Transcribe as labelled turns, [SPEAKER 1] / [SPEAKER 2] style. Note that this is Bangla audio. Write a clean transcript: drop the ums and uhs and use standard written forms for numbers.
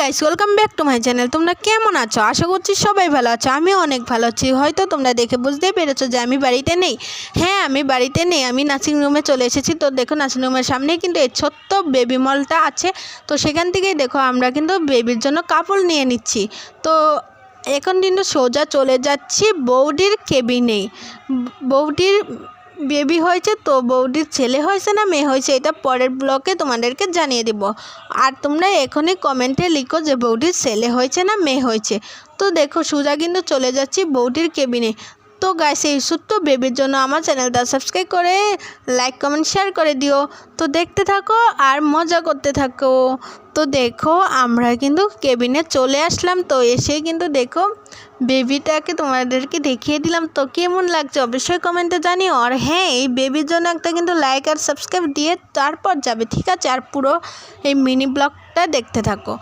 [SPEAKER 1] Guys, welcome back to my channel. তোমরা কেমন আছো? আশা করছি সবাই ভালো আছো। আমিও অনেক ভালো আছি। হয়তো তোমরা দেখে বুঝতেই পেরেছো যে আমি বাড়িতে নেই। হ্যাঁ, আমি বাড়িতে নেই, আমি নার্সিং রুমে চলে এসেছি। তো দেখো, নার্সিং রুমের সামনেই কিন্তু এই ছোট্ট বেবি মলটা আছে। তো সেখান থেকেই দেখো আমরা কিন্তু বেবির জন্য কাপড় নিয়ে নিচ্ছি। তো এখন কিন্তু সোজা চলে যাচ্ছি বৌদির কেবিনে। বৌদির বেবি হয়েছে, তো বৌদির ছেলে হয়েছে না মেয়ে হয়েছে এটা পরের ব্লগে তোমাদেরকে জানিয়ে দেব। আর তোমরা এখনই কমেন্টে লিখো যে বৌদির ছেলে হয়েছে না মেয়ে হয়েছে। তো দেখো, সোজা কিন্তু চলে যাচ্ছি বৌদির কেবিনে। তো গাইস, এই ছোট্ট বেবির জন্য আমার চ্যানেলটা সাবস্ক্রাইব করে লাইক কমেন্ট শেয়ার করে দিও। তো দেখতে থাকো আর মজা করতে থাকো। তো দেখো, আমরা কিন্তু কেবিনে চলে আসলাম। তো এসেই কিন্তু দেখো বেবিটাকে তোমাদেরকে দেখিয়ে দিলাম। তো কেমন লাগছে অবশ্যই কমেন্টে জানিও। আর হ্যাঁ, এই বেবির জন্য একটা কিন্তু লাইক আর সাবস্ক্রাইব দিয়ে তারপর যাবে, ঠিক আছে? আর পুরো এই মিনি ব্লগটা দেখতে থাকো।